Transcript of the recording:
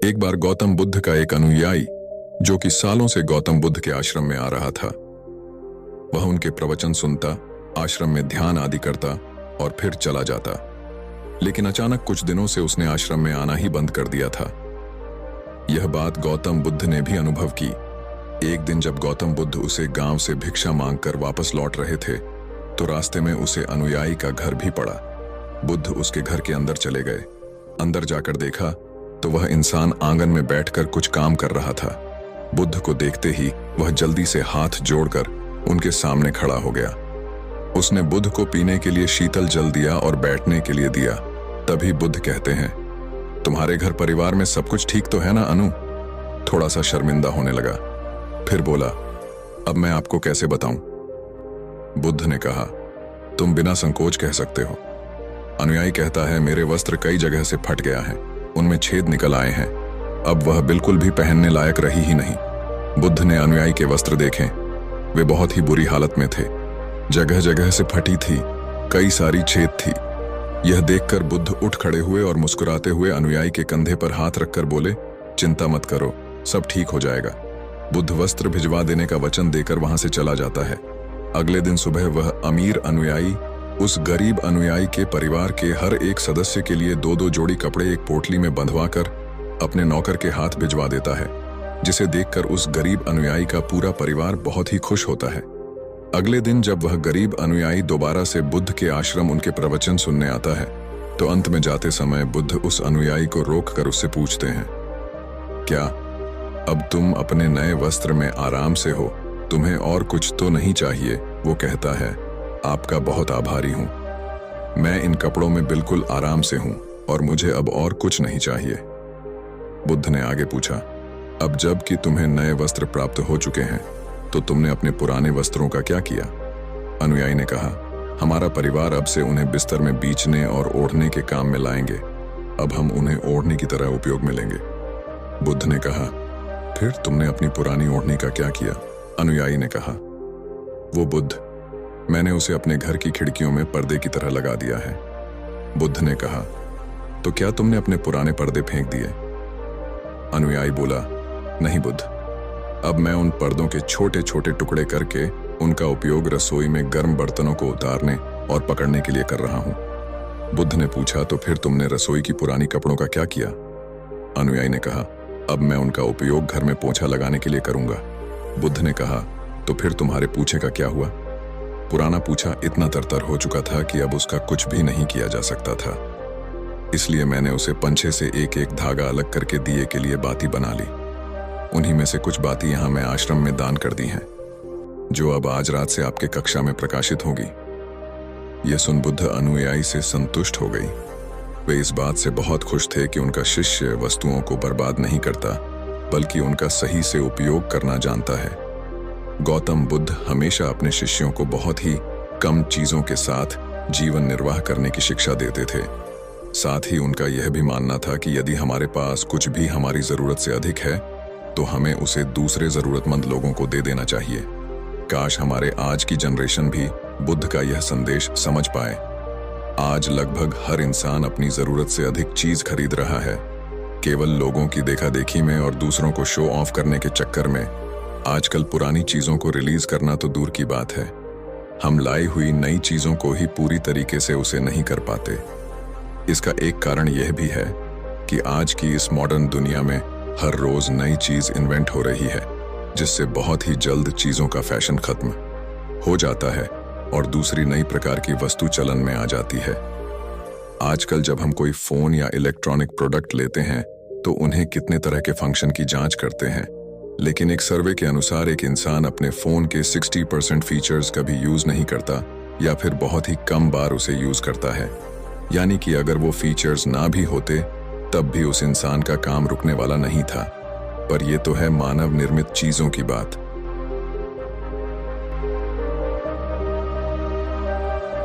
एक बार गौतम बुद्ध का एक अनुयायी, जो कि सालों से गौतम बुद्ध के आश्रम में आ रहा था, वह उनके प्रवचन सुनता, आश्रम में ध्यान आदि करता और फिर चला जाता। लेकिन अचानक कुछ दिनों से उसने आश्रम में आना ही बंद कर दिया था। यह बात गौतम बुद्ध ने भी अनुभव की। एक दिन जब गौतम बुद्ध उसे गांव से भिक्षा मांगकर वापस लौट रहे थे, तो रास्ते में उसे अनुयायी का घर भी पड़ा। बुद्ध उसके घर के अंदर चले गए। अंदर जाकर देखा तो वह इंसान आंगन में बैठकर कुछ काम कर रहा था। बुद्ध को देखते ही वह जल्दी से हाथ जोड़कर उनके सामने खड़ा हो गया। उसने बुद्ध को पीने के लिए शीतल जल दिया और बैठने के लिए दिया। तभी बुद्ध कहते हैं, तुम्हारे घर परिवार में सब कुछ ठीक तो है ना अनु? थोड़ा सा शर्मिंदा होने लगा। फिर बोला, अब मैं आपको कैसे बताऊं? बुद्ध ने कहा, तुम बिना संकोच कह सकते हो। अनुयायी कहता है, मेरे वस्त्र कई जगह से फट गया है, उनमें छेद निकल आए हैं, अब वह बिल्कुल भी पहनने लायक रही ही नहीं। बुद्ध ने अनुयायी के वस्त्र देखे, वे बहुत ही बुरी हालत में थे, जगह जगह से फटी थी, कई सारी छेद थी। यह देखकर बुद्ध उठ खड़े हुए और मुस्कुराते हुए अनुयायी के कंधे पर हाथ रखकर बोले, चिंता मत करो, सब ठीक हो जाएगा। बुद्ध वस्त्र भिजवा देने का वचन देकर वहां से चला जाता है। अगले दिन सुबह वह अमीर अनुयायी उस गरीब अनुयायी के परिवार के हर एक सदस्य के लिए 2-2 जोड़ी कपड़े एक पोटली में बंधवाकर अपने नौकर के हाथ भिजवा देता है, जिसे देखकर उस गरीब अनुयायी का पूरा परिवार बहुत ही खुश होता है। अगले दिन जब वह गरीब अनुयायी दोबारा से बुद्ध के आश्रम उनके प्रवचन सुनने आता है, तो अंत में जाते समय बुद्ध उस अनुयायी को रोककर उससे पूछते हैं, क्या अब तुम अपने नए वस्त्र में आराम से हो? तुम्हें और कुछ तो नहीं चाहिए? वो कहता है, आपका बहुत आभारी हूं, मैं इन कपड़ों में बिल्कुल आराम से हूं और मुझे अब और कुछ नहीं चाहिए। बुद्ध ने आगे पूछा, अब जब कि तुम्हें नए वस्त्र प्राप्त हो चुके हैं, तो तुमने अपने पुराने वस्त्रों का क्या किया? अनुयायी ने कहा, हमारा परिवार अब से उन्हें बिस्तर में बीचने और ओढ़ने के काम में लाएंगे, अब हम उन्हें ओढ़ने की तरह उपयोग में लेंगे। बुद्ध ने कहा, फिर तुमने अपनी पुरानी ओढ़नी का क्या किया? अनुयायी ने कहा, वो बुद्ध, मैंने उसे अपने घर की खिड़कियों में पर्दे की तरह लगा दिया है। बुद्ध ने कहा, तो क्या तुमने अपने पुराने पर्दे फेंक दिए? अनुयायी बोला, नहीं बुद्ध, अब मैं उन पर्दों के छोटे छोटे टुकड़े करके उनका उपयोग रसोई में गर्म बर्तनों को उतारने और पकड़ने के लिए कर रहा हूं। बुद्ध ने पूछा, तो फिर तुमने रसोई की पुरानी कपड़ों का क्या किया? अनुयायी ने कहा, अब मैं उनका उपयोग घर में पोंछा लगाने के लिए करूंगा। बुद्ध ने कहा, तो फिर तुम्हारे पूंछे का क्या हुआ? पुराना पूंछा इतना तरतर हो चुका था कि अब उसका कुछ भी नहीं किया जा सकता था, इसलिए मैंने उसे पंछे से एक एक धागा अलग करके दिए के लिए बाती बना ली। उन्हीं में से कुछ बाती यहां मैं आश्रम में दान कर दी हैं, जो अब आज रात से आपके कक्षा में प्रकाशित होगी। यह सुन बुद्ध अनुयायी से संतुष्ट हो गई। वे इस बात से बहुत खुश थे कि उनका शिष्य वस्तुओं को बर्बाद नहीं करता, बल्कि उनका सही से उपयोग करना जानता है। गौतम बुद्ध हमेशा अपने शिष्यों को बहुत ही कम चीजों के साथ जीवन निर्वाह करने की शिक्षा देते थे। साथ ही उनका यह भी मानना था कि यदि हमारे पास कुछ भी हमारी जरूरत से अधिक है, तो हमें उसे दूसरे जरूरतमंद लोगों को दे देना चाहिए। काश हमारे आज की जनरेशन भी बुद्ध का यह संदेश समझ पाए। आज लगभग हर इंसान अपनी जरूरत से अधिक चीज खरीद रहा है। केवल लोगों की देखा देखी में और दूसरों को शो ऑफ करने के चक्कर में आजकल पुरानी चीजों को रिलीज करना तो दूर की बात है, हम लाई हुई नई चीजों को ही पूरी तरीके से उसे नहीं कर पाते। इसका एक कारण यह भी है कि आज की इस मॉडर्न दुनिया में हर रोज नई चीज इन्वेंट हो रही है, जिससे बहुत ही जल्द चीजों का फैशन खत्म हो जाता है और दूसरी नई प्रकार की वस्तु चलन में आ जाती है। आजकल जब हम कोई फोन या इलेक्ट्रॉनिक प्रोडक्ट लेते हैं, तो उन्हें कितने तरह के फंक्शन की जांच करते हैं, लेकिन एक सर्वे के अनुसार एक इंसान अपने फोन के 60% फीचर्स कभी यूज नहीं करता या फिर बहुत ही कम बार उसे यूज करता है। यानी कि अगर वो फीचर्स ना भी होते, तब भी उस इंसान का काम रुकने वाला नहीं था। पर ये तो है मानव निर्मित चीजों की बात।